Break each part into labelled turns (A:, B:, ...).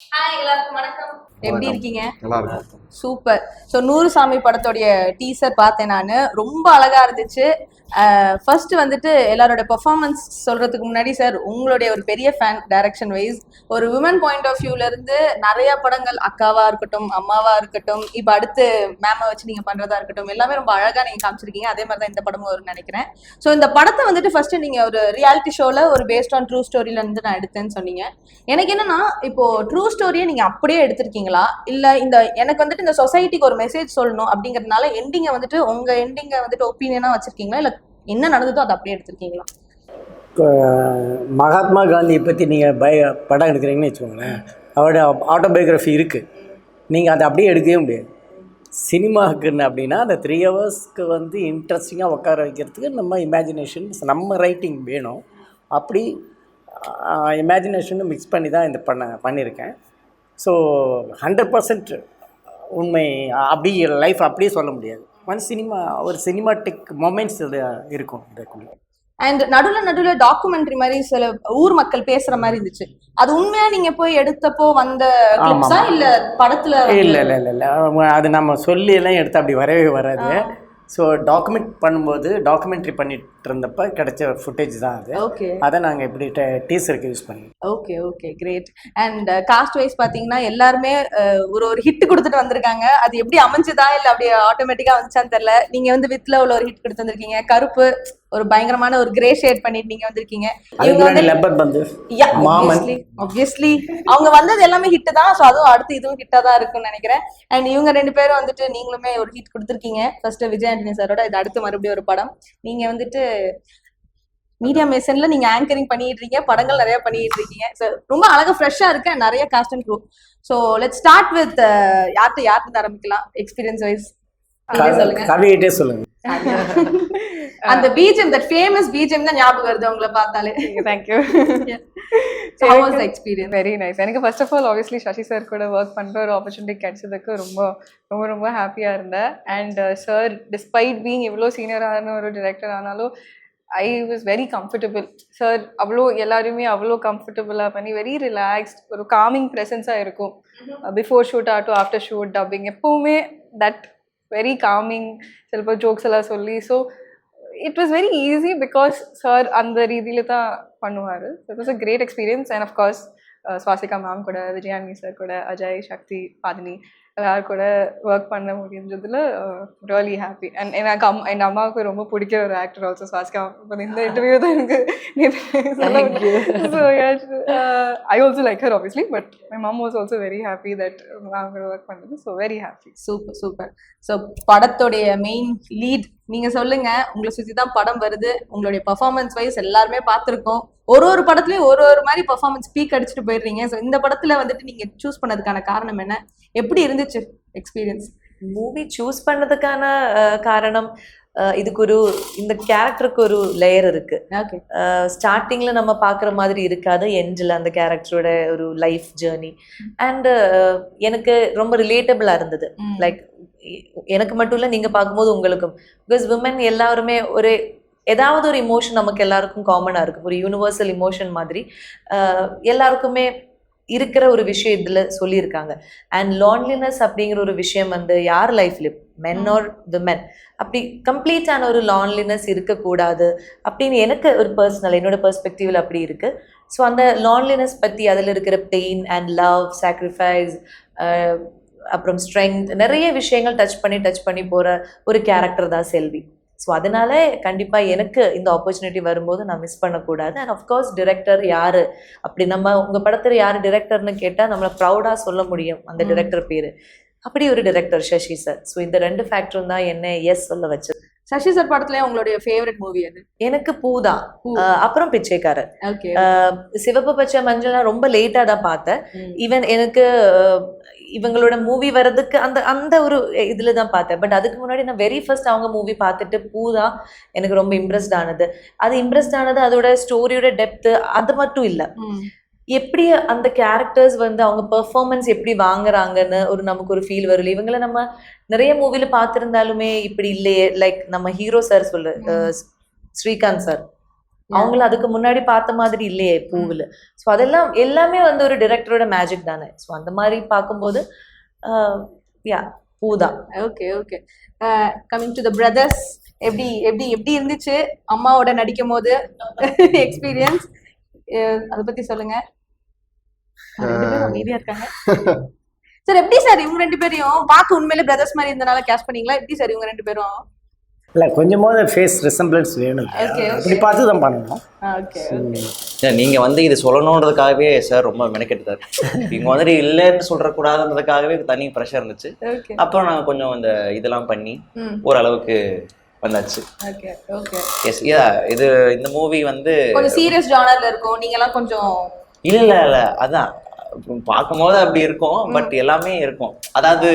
A: Hi எல்லாருக்கும் வணக்கம். எப்படி இருக்கீங்க?
B: நல்லா இருக்கும்.
A: சூப்பர். ஸோ நூறுசாமி படத்தோடைய டீசர் பார்த்தேன் நான். ரொம்ப அழகா இருந்துச்சு. ஃபர்ஸ்ட் வந்துட்டு எல்லாரோட பெர்ஃபார்மன்ஸ் சொல்றதுக்கு முன்னாடி சார், உங்களுடைய ஒரு பெரிய ஃபேன் டைரக்ஷன் வைஸ். ஒரு விமன் பாயிண்ட் ஆஃப் வியூல இருந்து நிறைய படங்கள், அக்காவா இருக்கட்டும், அம்மாவா இருக்கட்டும், இப்போ அடுத்து மேம வச்சு நீங்க பண்றதா இருக்கட்டும், எல்லாமே ரொம்ப அழகா நீங்க காமிச்சிருக்கீங்க. அதே மாதிரி தான் இந்த படமும் வரும்னு நினைக்கிறேன். ஸோ இந்த படத்தை வந்துட்டு ஃபர்ஸ்ட் நீங்க ஒரு ரியாலிட்டி ஷோல ஒரு பேஸ்ட் ஆன் ட்ரூ ஸ்டோரியில இருந்து நான் எடுத்தேன்னு சொன்னீங்க. எனக்கு என்னன்னா, இப்போ ட்ரூ ஸ்டோரியை நீங்க அப்படியே எடுத்திருக்கீங்களா, இல்ல இந்த எனக்கு வந்துட்டு இந்த சொசைட்டிக்கு ஒரு மெசேஜ் சொல்லணும் அப்படிங்கறதுனால எண்டிங்க வந்துட்டு உங்க எண்டிங்க வந்துட்டு ஒப்பீனியனா வச்சிருக்கீங்களா, இல்ல என்ன நடந்ததோ அதை அப்படியே எடுத்திருக்கீங்களா?
C: மகாத்மா காந்தியை பற்றி நீங்கள் படம் எடுக்கிறீங்கன்னு வச்சுக்கோங்களேன், அவரோட ஆட்டோபயோகிராஃபி இருக்குது. நீங்கள் அதை அப்படியே எடுக்கவே முடியாது. சினிமாவுக்குன்னு அப்படின்னா அந்த 3 ஹவர்ஸ்க்கு வந்து இன்ட்ரெஸ்டிங்காக உட்கார வைக்கிறதுக்கு நம்ம இமேஜினேஷன், நம்ம ரைட்டிங் வேணும். அப்படி இமேஜினேஷனும் மிக்ஸ் பண்ணி தான் இந்த பண்ணியிருக்கேன். ஸோ 100% உண்மை அப்படி லைஃப் அப்படியே சொல்ல முடியாது. ஒரு சினிமாட்டிக் மொமெண்ட்ஸ் இருக்கும் இதுக்குள்ள.
A: அண்ட் நடுவுல டாக்குமெண்ட்ரி மாதிரி சில ஊர் மக்கள் பேசுற மாதிரி இருந்துச்சு. அது உண்மையா நீங்க போய் எடுத்தப்போ வந்த கிளிப்ஸா, இல்ல படத்துல?
C: இல்லை, அது நம்ம சொல்லி எல்லாம் எடுத்து அப்படி வரவே வராது. ஸோ டாக்குமெண்ட்ரி பண்ணிட்டு இருந்தப்ப கிடைச்ச ஃபுட்டேஜ் தான் அது.
A: ஓகே,
C: அதை நாங்கள் இப்படி டீசருக்கு யூஸ் பண்ணி.
A: Okay great. And cast wise பாத்தீங்கன்னா எல்லாருமே ஒரு ஹிட் கொடுத்துட்டு வந்திருக்காங்க. அது எப்படி அமைஞ்சுதா இல்ல அப்படியே ஆட்டோமேட்டிக்கா வந்துச்சான்னு தெரியல. நீங்க வந்து வித்ல உள்ள ஒரு ஹிட் கொடுத்து வந்திருக்கீங்க. கருப்பு ஒரு பயங்கரமான ஒரு கிரே ஷேட் பண்ணிட்டு நீங்க வந்திருக்கீங்க. ஆப்வியஸ்லி அவங்க வந்தது எல்லாமே ஹிட் தான். ஸோ அதுவும் அடுத்து இதுவும் ஹிட்டா தான் இருக்கும்னு நினைக்கிறேன். அண்ட் இவங்க 2 பேரும் வந்துட்டு நீங்களுமே ஒரு ஹிட் கொடுத்துருக்கீங்க. ஃபர்ஸ்ட் விஜய் ஆண்டனி சாரோட, இது அடுத்து மறுபடியும் ஒரு படம். நீங்க வந்துட்டு மீடியா மேசன்ல நீங்க ஆங்கரிங் பண்ணிட்டு இருக்கீங்க, படங்கள் நிறைய பண்ணிட்டு இருக்கீங்க. ஸோ ரொம்ப அழகா ஃப்ரெஷ்ஷா இருக்கு, நிறைய cast and crew. So let's start with யார்கிட்ட ஆரம்பிக்கலாம் எக்ஸ்பீரியன்ஸ் வைஸ்?
C: கவியிட்டே சொல்லுங்க.
A: அந்த பிஜிஎம், தட் ஃபேமஸ் பிஜிஎம் தான் ஞாபகம் வருது உங்களை பார்த்தாலே.
D: Thank you.
A: So how was the experience?
D: Very nice. எனக்கு first of all obviously Sasi sir கூட ஒர்க் பண்ணுற ஒரு ஆப்பர்ச்சுனிட்டி கிடைச்சதுக்கு ரொம்ப ரொம்ப ரொம்ப ஹாப்பியாக இருந்தேன். அண்ட் சார் டிஸ்பைட் பீங் இவ்வளோ சீனியரான ஒரு டிரெக்டர் ஆனாலும் I was very comfortable. Sir அவ்வளோ எல்லாருமே அவ்வளோ கம்ஃபர்டபுளாக பண்ணி வெரி ரிலாக்ஸ்ட், ஒரு காமிங் ப்ரெசன்ஸாக இருக்கும். பிஃபோர் ஷூட் ஆகட்டும், ஆஃப்டர் ஷூட், டப்பிங், எப்போவுமே தட் வெரி காமிங். சில ஜோக்ஸ் எல்லாம் சொல்லி, so it was very easy because sir அந்த ரீதியில் தான் பண்ணுவார். It was a great experience. And of course Swasika ma'am கூட, விஜய் ஆண்டனி சார் கூட, அஜய், சக்தி, பாதினி எல்லாரும் கூட ஒர்க் பண்ண முடிஞ்சதில் ரியலி ஹாப்பி. அண்ட் எனக்கு என் அம்மாவுக்கு ரொம்ப பிடிக்கிற ஒரு ஆக்டர் ஆல்சோ சுவாசிகா. இந்த இன்டர்வியூ தான் எனக்கு so I also like her obviously, but my mum was also very happy that நான் கூட ஒர்க் பண்ணது. So very happy.
A: Super. So படத்தோடைய மெயின் லீட் நீங்க சொல்லுங்க. உங்களை சுற்றி தான் படம் வருது. உங்களுடைய பர்ஃபார்மன்ஸ் வைஸ் எல்லாருமே பார்த்துருக்கோம். ஒரு படத்துலயும் ஒரு மாதிரி பர்ஃபார்மன்ஸ் பீக் அடிச்சுட்டு போயிடுறீங்க. ஸோ இந்த படத்துல வந்துட்டு நீங்க சூஸ் பண்ணதுக்கான காரணம் என்ன? எப்படி இருந்துச்சு எக்ஸ்பீரியன்ஸ்?
E: மூவி சூஸ் பண்ணதுக்கான காரணம், இந்த கேரக்டருக்கு ஒரு லேயர் இருக்கு. ஸ்டார்டிங்ல நம்ம பார்க்குற மாதிரி இருக்காது, எண்டில் அந்த கேரக்டரோட ஒரு லைஃப் ஜேர்னி. அண்ட் எனக்கு ரொம்ப ரிலேட்டபிளா இருந்தது. லைக் எனக்கு மட்டும் இல்லை, நீங்க பார்க்கும்போது உங்களுக்கும். பிகாஸ் விமன் எல்லாருமே ஏதாவது ஒரு இமோஷன் நமக்கு எல்லாருக்கும் காமனாக இருக்கும், ஒரு யூனிவர்சல் இமோஷன் மாதிரி எல்லாருக்குமே இருக்கிற ஒரு விஷயம் இதில் சொல்லியிருக்காங்க. அண்ட் லான்லினஸ் அப்படிங்கிற ஒரு விஷயம் வந்து யார் லைஃப்லையும், மென் ஆர் விமென், அப்படி கம்ப்ளீட்டான ஒரு லான்லினஸ் இருக்கக்கூடாது அப்படின்னு எனக்கு ஒரு என்னோட பெர்ஸ்பெக்டிவில் அப்படி இருக்குது. ஸோ அந்த லான்லினஸ் பற்றி, அதில் இருக்கிற பெயின் அண்ட் லவ், சாக்ரிஃபைஸ், அப்புறம் ஸ்ட்ரெங்க், நிறைய விஷயங்கள் டச் பண்ணி போகிற ஒரு கேரக்டர் தான் செல்வி. ஸோ அதனால கண்டிப்பாக எனக்கு இந்த ஆப்பர்ச்சுனிட்டி வரும்போது நான் மிஸ் பண்ணக்கூடாது. அண்ட் ஆஃப்கோர்ஸ் டிரெக்டர் யார், அப்படி நம்ம உங்கள் படத்தில் யார் டிரெக்டர்னு கேட்டால் நம்மளை ப்ரௌடாக சொல்ல முடியும் அந்த டிரெக்டர் பேர். அப்படி ஒரு டிரெக்டர் சசி சார். ஸோ இந்த 2 ஃபேக்டரும் தான் என்ன எஸ் சொல்ல வச்சது.
A: சசி சார் படத்துல உங்களுடைய ஃபேவரட் மூவி அது?
E: எனக்கு பூதான், அப்புறம் பிச்சைக்காரர். சிவப்பு பச்சை மஞ்சள் நான் ரொம்ப லேட்டா தான் பார்த்தேன். ஈவன் எனக்கு இவங்களோட மூவி வர்றதுக்கு அந்த ஒரு இதுல தான் பார்த்தேன். பட் அதுக்கு முன்னாடி நான் வெரி ஃபர்ஸ்ட் அவங்க மூவி பார்த்துட்டு பூதான் எனக்கு ரொம்ப இம்ப்ரெஸ்ட் ஆனது. அதோட ஸ்டோரியோட டெப்த் அது மட்டும் இல்லை, எப்படி அந்த கேரக்டர்ஸ் வந்து அவங்க பெர்ஃபார்மன்ஸ் எப்படி வாங்குறாங்கன்னு நமக்கு ஒரு ஃபீல் வரல. இவங்களை நம்ம நிறைய மூவில பார்த்துருந்தாலுமே இப்படி இல்லையே. லைக் நம்ம ஹீரோ சார் ஸ்ரீகாந்த் சார், அவங்கள அதுக்கு முன்னாடி பார்த்த மாதிரி இல்லையே பூவில். ஸோ அதெல்லாம் எல்லாமே வந்து ஒரு டைரக்டரோட மேஜிக் தானே. ஸோ அந்த மாதிரி பார்க்கும்போது யா பூதான்.
A: Okay okay. Coming to the brothers, எப்படி எப்படி எப்படி இருந்துச்சு அம்மாவோட நடிக்கும் போது எக்ஸ்பீரியன்ஸ்? அதை பத்தி சொல்லுங்க. அமைதியா இருக்காங்க சார். எப்படி சார் இவங்க 2 பேரையும் பார்க்க உண்மையிலே பிரதர்ஸ் மாதிரி இருந்தனால கேஸ்ட் பண்ணீங்களா? எப்படி சார் இவங்க 2 பேரும்?
C: இல்லை, கொஞ்சமாவது ஃபேஸ் ரிசம்பிளன்ஸ் வேணும். அப்படி பார்த்து தான் பண்ணணும்.
A: ஓகே.
B: நீங்கள் வந்து இது சொல்லணுன்றதுக்காகவே சார் ரொம்ப மெனக்கெட்டுட்டார். இவங்க வந்துட்டு இல்லைன்னு சொல்கிறக்கூடாதுன்றதுக்காகவே தனி ப்ரெஷர் இருந்துச்சு. அப்புறம் நாங்கள் கொஞ்சம் இந்த இதெல்லாம் பண்ணி ஓரளவுக்கு வந்தாச்சு.
A: Okay okay.
B: எஸ், இது இந்த மூவி வந்து
A: கொஞ்சம் சீரியஸ் ஜானர்ல இருக்கும். நீங்கலாம் கொஞ்சம்
B: இல்லை அதான் பார்க்கும்போது அப்படி இருக்கும். பட் எல்லாமே இருக்கும். அதாவது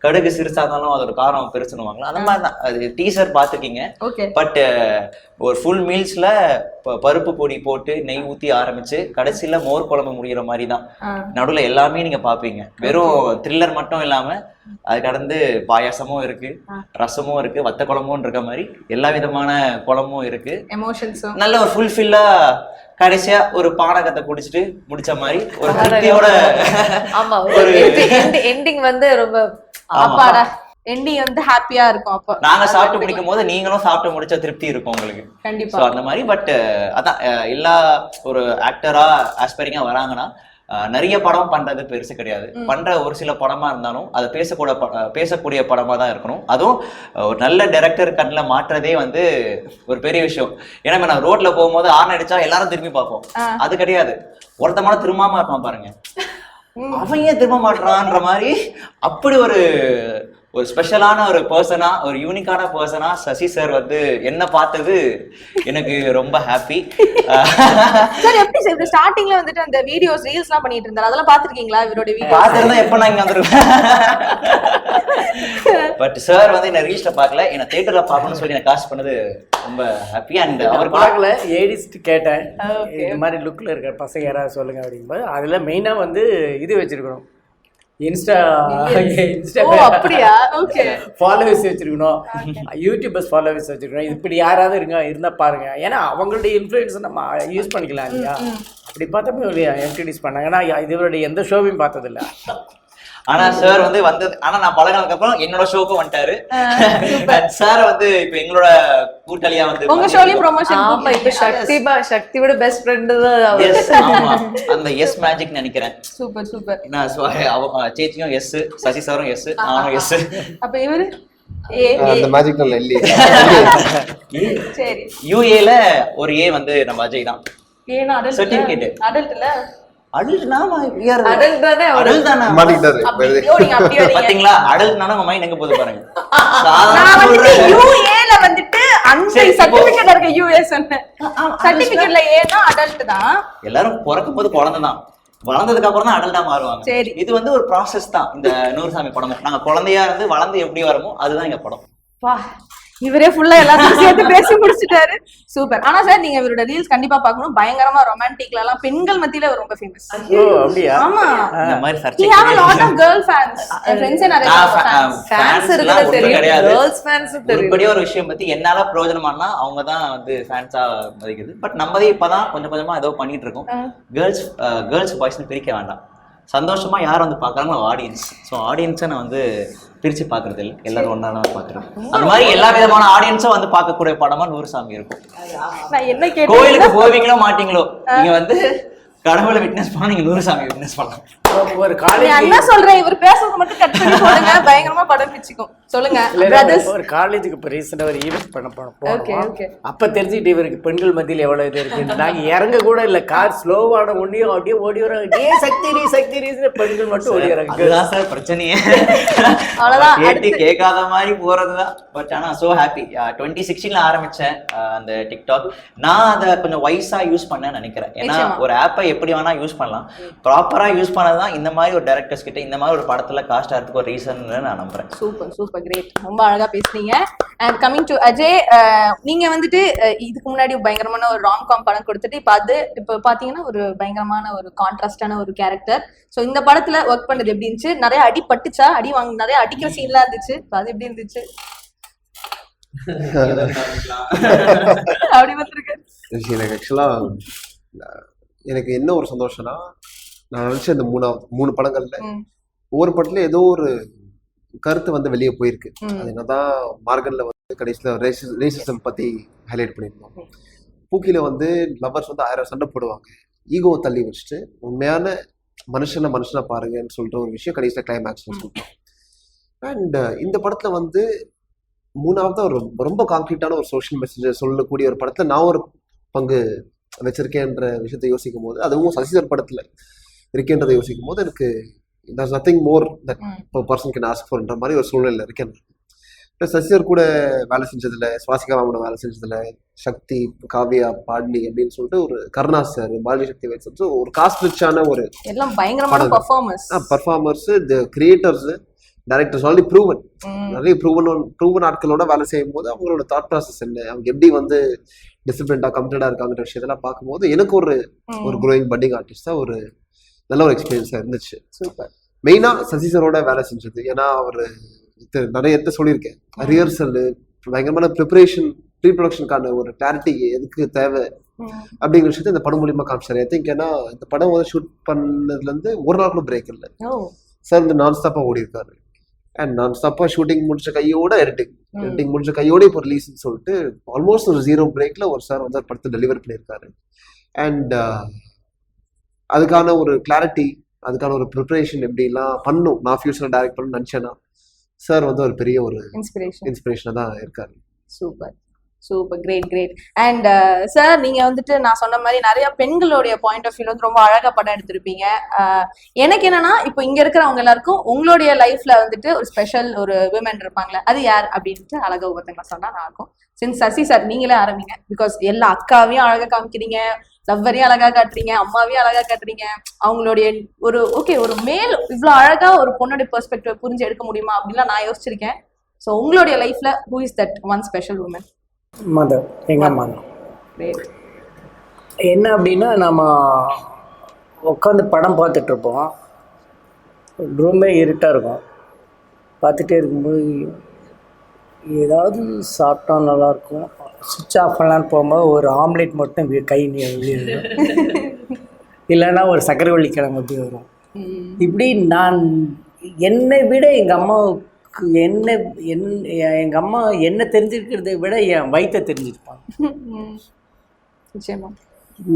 B: கடுகு சிறுசா இருந்தாலும் அதோட காரம் பெருசுன்னுவாங்களா, அந்த மாதிரி தான். அது டீசர் பார்த்துருக்கீங்க. பட் ஒரு ஃபுல் மீல்ஸ்ல பருப்பு பொடி போட்டு நெய் ஊற்றி ஆரம்பிச்சு கடைசியில மோர் குழம்பு முடிகிற மாதிரி தான். நடுவில் எல்லாமே நீங்க பார்ப்பீங்க. வெறும் த்ரில்லர் மட்டும் இல்லாம அது கடந்து பாயாசமும் இருக்கு, ரசமும் இருக்கு, வத்த குழம்பும் இருக்க மாதிரி எல்லா விதமான குழம்பும் இருக்கு.
A: எமோஷன்ஸும்
B: நல்ல ஒரு ஃபுல்ஃபில்லா கடைசியா ஒரு பானகத்தை குடிச்சிட்டு முடிச்ச மாதிரி ஒரு திருப்தியோட.
E: ஆமா, ஒரு எண்டிங் வந்து ரொம்ப
A: அப்பாடா, எண்டிங் வந்து ஹாப்பியா இருக்கும். அப்போ
B: நாங்க சாப்பிட்டு முடிக்கும் போது நீங்களும் சாப்பிட்டு முடிச்ச திருப்தி இருக்கும் உங்களுக்கு
A: கண்டிப்பா.
B: அந்த மாதிரி. பட் அதான் எல்லா ஒரு ஆக்டரா ஆஸ்பைரிங்கா வராங்கன்னா நிறைய படம் பண்றது பெருசு கிடையாது. பண்ற ஒரு சில படமா இருந்தாலும் அது பேசக்கூடிய படமா தான் இருக்கணும். அதுவும் ஒரு நல்ல டைரக்டர் கண்ணில் மாற்றதே வந்து ஒரு பெரிய விஷயம். ஏன்னா நான் ரோட்ல போகும்போது ஆர்ன் அடிச்சா எல்லாரும் திரும்பி பார்ப்போம். அது கிடையாது. ஒருத்தமான திரும்பாம இருப்பான் பாருங்க, அவன் ஏன் திரும்ப மாட்டான்ற மாதிரி. அப்படி ஒரு ஸ்பெஷலான ஒரு பர்சனா, ஒரு யூனிக்கான பர்சனா சசி சார் வந்து என்ன பார்த்தது எனக்கு ரொம்ப ஹாப்பி.
A: சார் எப்படி சார் ஸ்டார்டிங்ல வந்துட்டு அந்த வீடியோஸ் ரீல்ஸ்லாம் பண்ணிட்டு இருந்தாரு, அதெல்லாம் பாத்துருக்கீங்களா? இவரோட வீடியோ
B: பார்த்துருந்தா எப்ப நான் இங்க வந்துருவேன். பட் சார் வந்து என்ன ரீல்ஸ்ல பார்க்கல, என்ன தியேட்டர்ல பார்க்கணும்னு சொல்லி எனக்கு காஸ்ட் பண்ணது ரொம்ப ஹாப்பி. அண்ட் அவர்
C: பார்க்கல, ஏடிஸ்ட் கேட்டேன் இந்த மாதிரி லுக்கில் இருக்கிற பசங்க யாராவது சொல்லுங்க அப்படிங்கும்போது அதில் மெயினாக வந்து இது வச்சிருக்கணும்,
A: அப்படியா? ஓகே,
C: ஃபாலோவர்ஸ் வச்சிருக்கணும், யூடியூபர்ஸ் ஃபாலோவர்ஸ் வச்சிருக்கணும். இப்படி யாராவது இருந்தால் பாருங்க. ஏன்னா அவங்களுடைய இன்ஃப்ளூயன்ஸ் நம்ம யூஸ் பண்ணிக்கலாம் இல்லையா? அப்படி பார்த்தப்ப இன்ட்ரடியூஸ் பண்ணாங்க. நான் இதுவருடைய எந்த ஷோவையும் பார்த்ததில்லை.
B: ஆனா சார் வந்து வந்தது, ஆனா நான் பழகினதுக்கு அப்புறம் என்னோட ஷோக்கு வந்துட்டாரு. சார் வந்து இப்ப எங்களோட கூட்டாளியா வந்து
A: உங்க ஷோலயும் ப்ரமோஷன்.
E: ஆமா, இப்ப சக்தியோட பெஸ்ட் ஃப்ரெண்ட் தான்.
B: ஆமா, அந்த எஸ் மேஜிக் நினைக்கிறேன்.
A: Super super.
B: நான் சேச்சியும் எஸ், சசி சாரும் எஸ், நானும் எஸ்.
A: அப்ப இவரு
F: அந்த மேஜிக் இல்ல இல்ல.
A: சரி,
B: யூஏல ஒரு ஏ வந்து நம்ம அஜய் தான்.
A: ஏனா அடல்ட்
B: சர்டிபிகேட்
A: அடல்ட்ல
B: பாத்தீங்களா? அடல்ட்னா உங்க மைண்ட் எங்க போகுது பாருங்க.
A: நான் வந்து யுஏல வந்துட்டு அந்த சர்டிபிகேட் இருக்க யுஏ சொன்னேன். சர்டிபிகேட்ல ஏனா அடல்ட் தான். எல்லாரும்
B: பிறக்கும் போது குழந்தை தான், வளர்ந்ததுக்கு அப்புறம் தான் அடல்ட்டா மாறுவாங்க. இது வந்து ஒரு ப்ராசஸ் தான். இந்த நூறுசாமி படமும் நாங்க குழந்தையா இருந்து வளர்ந்து எப்படி வரமோ அதுதான் எங்க படம்.
A: இவரே ஃபுல்லா எல்லாத்தையும் சேர்த்து பேசி முடிச்சிட்டாரு. சூப்பர். ஆனா சார் நீங்க இவரோட ரீல்ஸ் கண்டிப்பா பார்க்கணும். பயங்கரமா ரொமான்டிக்ல எல்லாம் பெண்கள் மத்தியில ரொம்ப ஃபேமஸ்.
C: அப்படியே
A: ஆமா,
B: இந்த மாதிரி
A: he have a lot of girl fans. friends and other
E: fans இருக்குறது தெரியும், girls fans தெரியும்.
B: இப்படி ஒரு விஷயம் பத்தி என்னால பிரயோஜனமானா அவங்க தான் வந்து ஃபேன்ஸா மதிக்குது. பட் நம்மதே இப்பதான் கொஞ்சம் கொஞ்சமா ஏதோ பண்ணிட்டு இருக்கோம். கேர்ள்ஸ் பாய்ஸ்னு பிரிக்க வேண்டாம். சந்தோஷமா யார் வந்து பாக்குறாங்களோ ஆடியன்ஸ். ஸோ ஆடியன்ஸை நான் வந்து பிரிச்சு பாக்குறது இல்லை, எல்லாரும் ஒன்னா தான் பாக்குறேன். அந்த மாதிரி எல்லா விதமான ஆடியன்ஸும் வந்து பார்க்கக்கூடிய படமா நூறுசாமி இருக்கும்.
A: நான் என்ன கேட்டேன்,
B: கோயிலுக்கு போவீங்களோ மாட்டீங்களோ, நீங்க வந்து கடவுளை விட்னஸ் பண்ணா நீங்க நூறுசாமி விட்னஸ் பண்ணலாம்.
C: ஒரு காலேஜ்
A: என்ன சொல்றேன், இவர் பேசுறது மட்டும் கட் பண்ணி போடுங்க, பயங்கரமா படம் பிச்சுக்கும். சொல்லுங்க பிரதர்ஸ்.
C: ஒரு காலேஜுக்கு இப்போ ரீசெண்டாக ஒரு ஈவென்ட் பண்ண
A: ஓகே ஓகே.
C: அப்போ தெரிஞ்சுக்கிட்டு இவருக்கு பெண்கள் மத்தியில் எவ்வளோ இது இருக்கு. நாங்கள் இறங்க கூட இல்லை, கார் ஸ்லோவான ஒன்றையும் அப்படியே ஓடி வராங்க. ஏ சக்தி ரீசன் பெண்கள் மட்டும் ஓடி வராங்க.
B: அதுதான் சார் பிரச்சனையே.
A: அவ்வளோதான்,
B: கேட்டு கேட்காத மாதிரி போறதுதான். பட் ஆனால் ஸோ ஹாப்பி. 2016 ஆரம்பிச்சேன் அந்த டிக்டாக். நான் அதை கொஞ்சம் வைஸா யூஸ் பண்ணேன்னு நினைக்கிறேன். ஏன்னா ஒரு ஆப்பை எப்படி வேணா யூஸ் பண்ணலாம், ப்ராப்பரா யூஸ் பண்ணதான் இந்த மாதிரி ஒரு டைரக்டர்ஸ் கிட்ட இந்த மாதிரி ஒரு படத்துல காஸ்ட் ஆகிறதுக்கு ஒரு ரீசன் நான் நம்புறேன்.
A: சூப்பர் சூப்பர், கிரேட், ரொம்ப அழகா பேசுனீங்க. அண்ட் கமிங் டு அஜய், நீங்க வந்துட்டு இதுக்கு முன்னாடி பயங்கரமான ஒரு ராம்காம் படம் கொடுத்துட்டு இப்போ பாத்தீங்கன்னா ஒரு பயங்கரமான ஒரு கான்ட்ராஸ்டான ஒரு கேரக்டர். ஸோ இந்த படத்துல ஒர்க் பண்ணது எப்படி இருந்துச்சு? நிறைய அடி பட்டுச்சா? நிறைய அடிக்கிற சீன்லாம் இருந்துச்சு, அது எப்படி இருந்துச்சு? அப்படி வந்திருக்கு.
F: எனக்கு ஆக்சுவலாக எனக்கு என்ன ஒரு சந்தோஷம்னா, நான் நினச்ச இந்த 3 படங்கள்ல ஒவ்வொரு படத்துல ஏதோ ஒரு கருத்து வந்து வெளியே போயிருக்கு. அது என்னதான் மார்கன்ல வந்து கடைசியில் ரேசிசம் பத்தி ஹைலைட் பண்ணியிருந்தோம். பூக்கில வந்து லவர்ஸ் வந்து 1000 சண்டை போடுவாங்க, ஈகோவை தள்ளி வச்சுட்டு உண்மையான மனுஷனை பாருங்கன்னு சொல்ற ஒரு விஷயம் கடைசியில் கிளைமேக்ஸ்ல சொல்றோம். அண்ட் இந்த படத்துல வந்து மூணாவது ஒரு ரொம்ப கான்கிரீட்டான ஒரு சோஷியல் மெசேஜ் சொல்லக்கூடிய ஒரு படத்துல நான் ஒரு பங்கு வச்சிருக்கேன்ற விஷயத்தை யோசிக்கும் போது, அதுவும் சசிதர் படத்துல இருக்கேன்றதை யோசிக்கும் போது எனக்கு there's nothing more that a person can ask forன்ற மாதிரி ஒரு சூழ்நிலை இருக்கேன். ப்ளஸ் சசிதர் கூட வேலை செஞ்சதுல, சுவாசிகா மேமோட வேலை செஞ்சதுல, சக்தி, காவியா, பாட்னி அப்படின்னு சொல்லிட்டு ஒரு கருணாஸ் சார், பாரதி சக்தி வைஸ் ஒரு காஸ்ட் ரிச்சான ஒரு
A: எல்லாம் பயங்கரமான
F: பர்ஃபார்மர்ஸ், தி கிரியேட்டர்ஸ், டைரக்டர்ஸ் ஆல்ரெடி ப்ரூவன், நிறைய ப்ரூவன் ஆட்களோட வேலை செய்யும் போது அவங்களோட தாட் ப்ராசஸ் என்ன, அவங்க எப்படி வந்து டிசிப்ளின்டா கமிட்டடா இருக்காங்கன்ற விஷயத்தெல்லாம் பார்க்கும்போது எனக்கு ஒரு க்ரோயிங் பட்டிங் ஆர்டிஸ்டா ஒரு நல்ல ஒரு எக்ஸ்பீரியன்ஸா இருந்துச்சு.
A: சூப்பர்.
F: மெயினா சசி சாரோட வேலை செஞ்சது, ஏன்னா அவர் நிறைய இடத்த சொல்லியிருக்கேன், ரிஹர்சல், பயங்கரமான ப்ரிப்பரேஷன், ப்ரீ ப்ரொடக்ஷனுக்கான ஒரு கிளாரிட்டி எதுக்கு தேவை அப்படிங்கிற விஷயத்த இந்த படம் மூலியமா காமிச்சாரு. ஐ திங்க் ஏன்னா இந்த படம் வந்து ஷூட் பண்ணதுல இருந்து ஒரு நாள் கூட பிரேக் இல்லை சார், இந்த நான் ஸ்டாப்பா ஓடி இருக்காரு. அண்ட் நான் ஸ்டாப்பா ஷூட்டிங் முடிச்ச கையோட எடிட்டிங் முடிச்ச கையோட இப்போ ரிலீஸ்ன்னு சொல்லிட்டு ஆல்மோஸ்ட் ஒரு 0 பிரேக்ல ஒரு சார் வந்து படத்தை டெலிவர் பண்ணியிருக்காரு. அண்ட் அதுக்கான ஒரு கிளாரிட்டி, அதுக்கான ஒரு ப்ரிப்பரேஷன் எப்படிலாம் பண்ணும் நான் ஃபியூச்சரில் டைரக்ட் பண்ணணும்னு நினச்சேன்னா சார் வந்து ஒரு பெரிய ஒரு இன்ஸ்பிரேஷனாக தான் இருக்காரு.
A: Super super, great. And sir, நீங்க வந்துட்டு நான் சொன்ன மாதிரி நிறைய பெண்களுடைய பாயிண்ட் ஆஃப் வியூ வந்து ரொம்ப அழகா படம் எடுத்திருப்பீங்க. எனக்கு என்னன்னா, இப்போ இங்க இருக்கிறவங்க எல்லாருக்கும் உங்களுடைய லைஃப்ல வந்துட்டு ஒரு ஸ்பெஷல் ஒரு விமன் இருப்பாங்களே, அது யார் அப்படின்ட்டு அழகா ஒவ்வொருத்தங்க சொன்னா நான் இருக்கும். சின்ஸ் சசி சார் நீங்களே ஆரம்பிங்க, பிகாஸ் எல்லா அக்காவையும் அழகா காமிக்கிறீங்க, லவ்வரையும் அழகா காட்டுறீங்க, அம்மாவையும் அழகா காட்டுறீங்க. அவங்களுடைய ஒரு மேல் இவ்வளவு அழகா ஒரு பொண்ணுடைய பெர்ஸ்பெக்டிவ் புரிஞ்சு எடுக்க முடியுமா அப்படின்லாம் நான் யோசிச்சிருக்கேன். ஸோ உங்களுடைய லைஃப்ல who is that one special woman?
C: Mother, எங்கள் அம்மா தான். என்ன அப்படின்னா, நம்ம உட்காந்து படம் பார்த்துட்ருப்போம், ரொம்ப இருட்டாக இருக்கும், பார்த்துட்டே இருக்கும்போது ஏதாவது சாப்பிட்டா நல்லாயிருக்கும், சுவிட்ச் ஆஃப் பண்ணலான்னு போகும்போது ஒரு ஆம்லேட் மட்டும் கை வெளியே இல்லைன்னா ஒரு சக்கரவள்ளி கிழங்கு அப்படி வரும். இப்படி நான் என்னை விட எங்கள் அம்மாவுக்கு எங்கள் அம்மா என்ன தெரிஞ்சிருக்கிறதை விட என் வயிற்றை தெரிஞ்சிருப்பாங்க.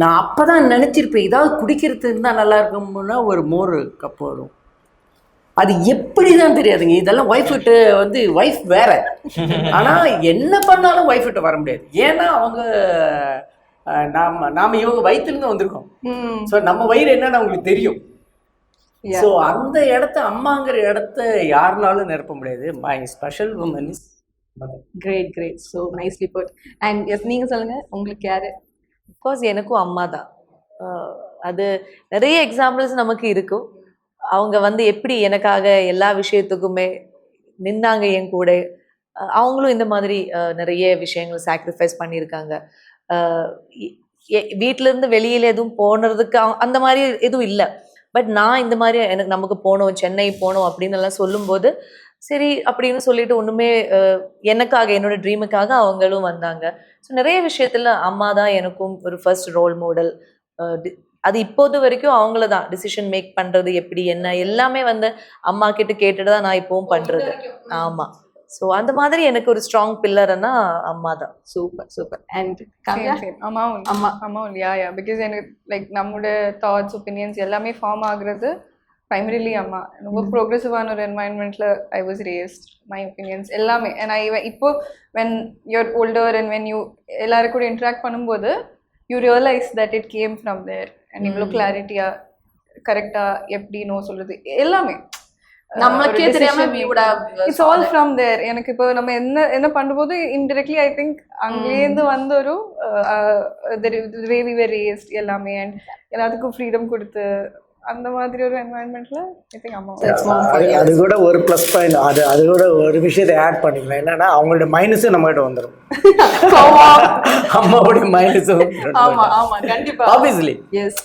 C: நான் அப்போ தான் நினச்சிருப்பேன், ஏதாவது குடிக்கிறது இருந்தால் நல்லா இருக்கும்னா ஒரு மோர் கப் வரும். அது எப்படி தான் தெரியாதுங்க, இதெல்லாம் ஒய்ஃப் விட்டு வந்து ஒய்ஃப் வேற, ஆனால் என்ன பண்ணாலும் ஒய்ஃப் விட்டு வர முடியாது. ஏன்னா அவங்க நாம இவங்க வயிற்றுலேருந்து வந்திருக்கோம். ஸோ நம்ம வயிறு என்னன்னு அவங்களுக்கு தெரியும். ஸோ அந்த இடத்த, அம்மாங்கிற இடத்த யாருனாலும் நிரப்ப முடியாது. My special woman is mother.
A: Great. So nicely put. And yes, நீங்கள் சொல்லுங்கள், உங்களுக்கு யாரு?
E: அஃப்கோர்ஸ் எனக்கும் அம்மா தான். அது நிறைய எக்ஸாம்பிள்ஸ் நமக்கு இருக்கும். அவங்க வந்து எப்படி எனக்காக எல்லா விஷயத்துக்குமே நின்னாங்க என் கூட. அவங்களும் இந்த மாதிரி நிறைய விஷயங்கள் சாக்ரிஃபைஸ் பண்ணியிருக்காங்க. வீட்டிலேருந்து வெளியில் எதுவும் போனதுக்கு அந்த மாதிரி எதுவும் இல்லை. பட் நான் இந்த மாதிரி நமக்கு போகணும், சென்னை போகணும் அப்படின்னு எல்லாம் சொல்லும்போது சரி அப்படின்னு சொல்லிட்டு ஒன்றுமே எனக்காக, என்னோட ட்ரீமுக்காக அவங்களும் வந்தாங்க. ஸோ நிறைய விஷயத்தில் அம்மா தான் எனக்கும் ஒரு ஃபர்ஸ்ட் ரோல் மாடல். அது இப்போது வரைக்கும் அவங்கள தான் டிசிஷன் மேக் பண்ணுறது எப்படி என்ன எல்லாமே வந்து அம்மா கிட்ட கேட்டுட்டு தான் நான் இப்போவும் பண்ணுறது. ஆமாம். ஸோ அந்த மாதிரி எனக்கு ஒரு ஸ்ட்ராங் பில்லர்னா அம்மா தான்.
A: சூப்பர். அண்ட்
D: அம்மாவும் யா பிகாஸ் எனக்கு லைக் நம்மளோட தாட்ஸ், ஒப்பீனியன்ஸ் எல்லாமே ஃபார்ம் ஆகுறது ப்ரைமரிலி அம்மா. ரொம்ப ப்ரோக்ரெசிவான ஒரு என்வாயன்மெண்ட்ல I was raised, my opinions எல்லாமே. அண்ட் இப்போ when you're older and when you எல்லாரும் கூட இன்ட்ராக்ட் பண்ணும்போது you realise that it came from there. And இவ்வளோ கிளாரிட்டியா கரெக்டா எப்படி நோ சொல்றது எல்லாமே
A: நம்மளுக்கே தெரியாம
D: இட்ஸ் ஆல் ஃப்ரம் தேர். எனக்கு இப்போ நம்ம என்ன பண்ணும்போது இன்டிரெக்ட்லி ஐ திங்க் அங்கேருந்து வந்த ஒரு வே வி வர் ரேஸ்ட் எல்லாமே. அண்ட் எல்லாத்துக்கும் ஃப்ரீடம் கொடுத்து அந்த மாதிரி ஒரு என்வாயன்மெண்ட்ல ஐ திங்க் அம்மா.
C: அது கூட ஒரு ப்ளஸ் பாயிண்ட். அது கூட ஒரு விஷயத்தை ஆட் பண்ணிக்கலாம். என்னன்னா அவங்களோட மைனஸும் நம்ம கிட்ட வந்துடும். அம்மாவோட மைனஸும்.
A: ஆமா கண்டிப்பா,
C: ஆப்வியஸ்லி.
A: எஸ்.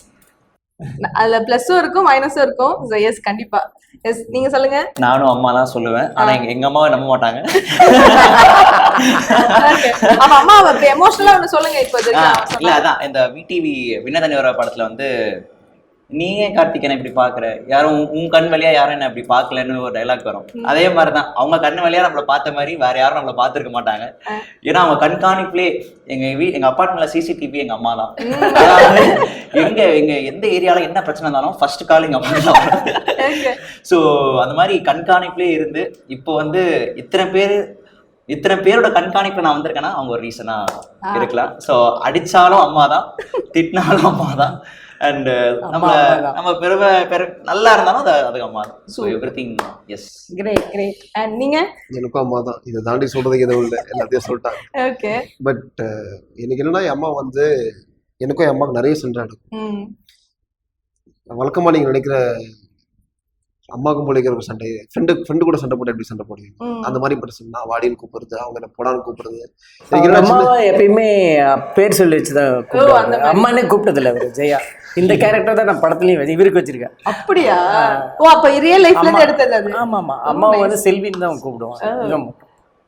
A: அதுல பிளஸும் இருக்கும் மைனஸும் இருக்கும். எஸ் கண்டிப்பா. எஸ் நீங்க சொல்லுங்க.
B: நானும் அம்மா தான் சொல்லுவேன், ஆனா எங்க அம்மாவை நம்ப மாட்டாங்க.
A: அப்ப அம்மா எமோஷனலா ஒண்ணு சொல்லுங்க இப்போ.
B: இல்ல அதான் இந்த விடிவி வினதனிவர படத்துல வந்து நீ ஏன் கார்த்திகேயனை இப்படி பாக்குற, யாரும் உன் கண் வழியா யாரும் என்ன அப்படி பாக்கலன்னு ஒரு டைலாக் வரும். அதே மாதிரிதான் அவங்க கண் வழியா நம்மள பார்த்த மாதிரி வேற யாரும் நம்மள பாத்துருக்க மாட்டாங்க. ஏன்னா அவங்க கண்காணிப்புலே எங்க அப்பார்ட்மெண்ட்ல சிசிடிவி எங்க அம்மா தான். அதாவது எங்க எந்த ஏரியால என்ன பிரச்சனை இருந்தாலும் ஃபர்ஸ்ட் கால் எங்க அம்மா தான். ஸோ அந்த மாதிரி கண்காணிப்புலே இருந்து இப்போ வந்து இத்தனை பேரோட கண்காணிப்பு நான் வந்திருக்கேன்னா அவங்க ஒரு ரீசனா இருக்கலாம். ஸோ அடிச்சாலும் அம்மா தான், திட்டினாலும் அம்மா தான். அண்ட் நம்ம நல்லா இருந்தாலும் அது அம்மா தான். So everything yes.
A: Great great. And நீங்க?
F: எனக்கும் அம்மா தான். இதை தாண்டி சொல்றதுக்கு எதுவும் இல்லை, எல்லாத்தையும் சொல்லிட்டாங்க.
A: ஓகே.
F: பட் எனக்கு என்னன்னா என் அம்மா வந்து எனக்கும் என் அம்மாவுக்கு நிறைய சண்டை நடக்கும். வழக்கமா நீங்க நினைக்கிற அம்மாவுக்கும் பிள்ளைக்கிற ஒரு சண்டை, ஃப்ரெண்டு கூட சண்டை போட்டு எப்படி சண்டை போடுவீங்க அந்த மாதிரி பிரச்சனை. நான் வாடின்னு கூப்பிடுறது, அவங்க என்ன போடான்னு கூப்பிடுறது.
C: அம்மாவை எப்பயுமே பேர் சொல்லி வச்சுதான் கூப்பிடுவாங்க. அம்மானே கூப்பிட்டதில்ல அவர் ஜெயா. இந்த கேரக்டர் தான் நான் படத்துலயும் இவருக்கு வச்சிருக்கேன்.
A: அப்படியா? ஓ அப்ப ரியல் லைஃப்ல இருந்து எடுத்தது அது.
C: ஆமா ஆமா. அம்மாவை வந்து செல்வின்னு தான் கூப்பிடுவாங்க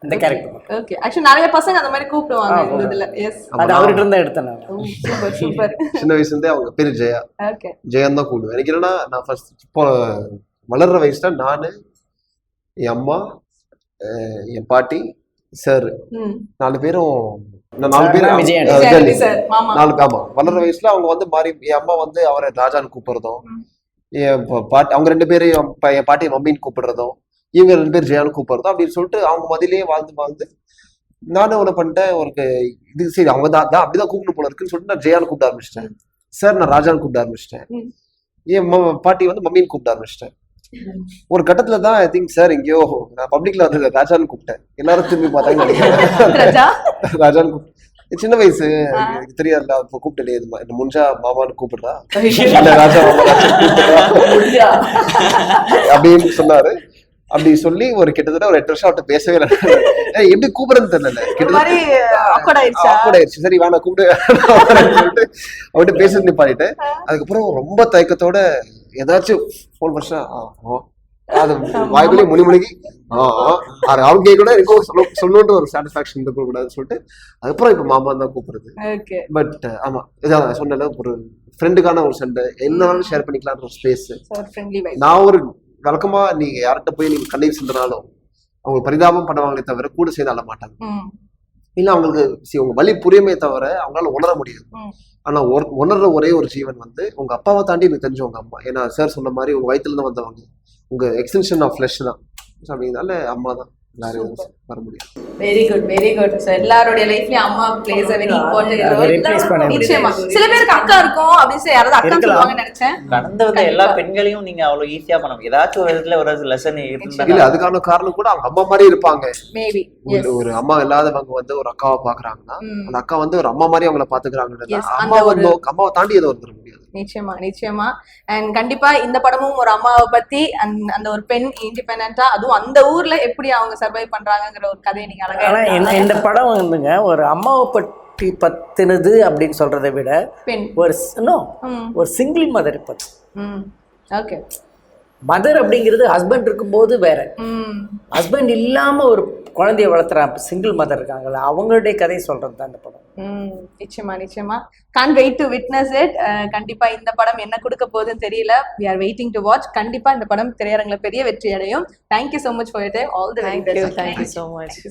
C: இந்த கேரக்டர்.
A: ஓகே. ஆக்சுவலி நிறைய பசங்க அந்த மாதிரி கூப்பிடுவாங்க இந்த இதுல. எஸ்.
C: அது அவர்கிட்ட இருந்தா எடுத்தேன் நான்.
A: Super super.
F: சின்ன வயசுல இருந்தே அவங்க பேரு ஜெயா.
A: ஓகே.
F: ஜெயன் தான் கூப்பிடுவேன். எனக்கு என்னன்னா நான் ஃபர்ஸ்ட் இப்போ வளர்ற வயசுல நானு, என் அம்மா, என் பாட்டி, சார், 4 பேரும் 4 பேரும் ஆமா. வளர்ற வயசுல அவங்க வந்து மாறி என் அம்மா வந்து அவரை ராஜான்னு கூப்பிடுறதும், என் பாட்டி அவங்க 2 பேரும் என் பாட்டி மம்மின்னு கூப்பிடுறதும், இவங்க 2 பேர் ஜெயான்னு கூப்பிடுறதும் அப்படின்னு சொல்லிட்டு அவங்க மதிலேயே வாழ்ந்து நானும் ஒண்ணு பண்ணிட்டேன். ஒரு இது சரி அவங்க தான் அப்படிதான் கூப்பிடணும் போல இருக்குன்னு சொல்லிட்டு நான் ஜெயான்னு கூப்பிட ஆரம்பிச்சிட்டேன். சார் நான் ராஜான்னு கூப்பிட ஆரம்பிச்சிட்டேன். என் பாட்டி வந்து மம்மின்னு கூப்பிட ஆரம்பிச்சிட்டேன். ஒரு கட்டத்துல தான் ஐ திங்க் சார் எங்கேயோ நான் பப்ளிக்ல வந்து ராஜான்னு கூப்பிட்டேன். எல்லாரும் திரும்பி பார்த்தாங்க நினைக்கிறேன். ராஜான்னு கூப்பிட்டேன். சின்ன வயசு எனக்கு தெரியாதுல்ல, அப்ப கூப்பிட்டே இந்த முன்ஜா மாமான்னு கூப்பிடுறா, ராஜா மாமா அப்படின்னு சொன்னாரு. அப்படி சொல்லி ஒரு கிட்டத்தட்ட ஒரு 8 வருஷம் அவர்கிட்ட பேசவே இல்லை. எப்படி கூப்பிடுறதுன்னு தெரியல. கிட்டத்தட்ட சரி வேணா கூப்பிட்டு சொல்லிட்டு அவர்கிட்ட பேசுறது நிப்பாட்டிட்டு அதுக்கப்புறம் ரொம்ப தயக்கத்தோட ஏதாச்சும் 4 வருஷம் அது வாய்க்குள்ளே முழுகி அவங்க கூட எனக்கும் சொல்லணுன்ற ஒரு சாட்டிஸ்பாக்சன் இருக்க கூடாதுன்னு சொல்லிட்டு அதுக்கப்புறம் இப்ப மாமா தான் கூப்பிடுறது. பட் ஆமா இதான் சொன்ன ஒரு ஃப்ரெண்டுக்கான ஒரு சண்டை என்னாலும் ஷேர் பண்ணிக்கலாம்ன்ற ஒரு ஸ்பேஸ். நான் ஒரு வழக்கமா நீங்க யார்கிட்ட போய் நீங்க கண்ணீர் சிந்தனாலும் அவங்களுக்கு பரிதாபம் பண்ணுவாங்களே தவிர கூட சேர்ந்து அழ மாட்டாங்க. இல்ல அவங்களுக்கு உங்க வலி புரியுமே தவிர அவங்களால உணர முடியாது. ஆனா உணர்ற ஒரே ஒரு ஜீவன் வந்து உங்க அப்பாவை தாண்டி எனக்கு தெரிஞ்ச உங்க அம்மா. ஏன்னா சார் சொன்ன மாதிரி உங்க வயிற்றுல இருந்து வந்தவங்க, உங்க எக்ஸ்டென்ஷன் ஆஃப் ஃபிளஷ் தான். அப்படினால அம்மா தான் எல்லாரும் வர முடியும்.
A: Very good very good. So எல்லாரோட லைஃப்லயும் அம்மா place a very important role. நிச்சயமா சில பேருக்கு அக்கா இருக்கும் அப்படின்னு யாராவது அக்கா சொல்லுவாங்க நினைச்சேன்.
B: கடந்து வந்த எல்லா பெண்களையும் நீங்க அவ்வளவு ஈஸியா பண்ண முடியும். ஏதாச்சும் ஒரு விதத்துல ஒரு லெசன் இருந்தா
F: இல்ல அதுக்கான காரணம் கூட அவங்க அம்மா மாதிரி இருப்பாங்க.
A: மேபி
F: ஒரு அம்மா இல்லாதவங்க வந்து ஒரு அக்காவை பாக்குறாங்கன்னா அந்த அக்கா வந்து ஒரு அம்மா மாதிரி அவங்கள பாத்துக்கிறாங்க. அம்மாவை தாண்டி ஏதோ வந்துட முடியாது.
A: நிச்சயமா நிச்சயமா. அண்ட் கண்டிப்பா இந்த படமும் ஒரு அம்மாவை பத்தி அந்த ஒரு பெண் இண்டிபெண்டா அதுவும் அந்த ஊர்ல எப்படி அவங்க சர்வை பண்றாங்கிற ஒரு கதையை நீங்க அழகா.
C: இந்த படம் வந்துங்க ஒரு அம்மாவை பற்றி பத்தினது அப்படின்னு சொல்றதை விட
A: பெண்
C: ஒரு சிங்கிள் மதர் பத்தி.
A: ஓகே.
C: மதர் அப்படிங்கிறது ஹஸ்பண்ட் இருக்கும்போது வேற, ஹஸ்பண்ட் இல்லாம ஒரு குழந்தைய வளர்த்துறா சிங்கிள் மதர் இருக்காங்கல்ல அவங்களுடைய கதையை சொல்றது தான் இந்த படம்.
A: நிச்சயமா நிச்சயமா. can't wait to witness it. கண்டிப்பா இந்த படம் என்ன கொடுக்க போகுதுன்னு தெரியல. we are waiting to watch. கண்டிப்பா இந்த படம் திரையரங்குல பெரிய வெற்றி அடையும். thank you so much for your time. all the very best.
E: Thank you so much.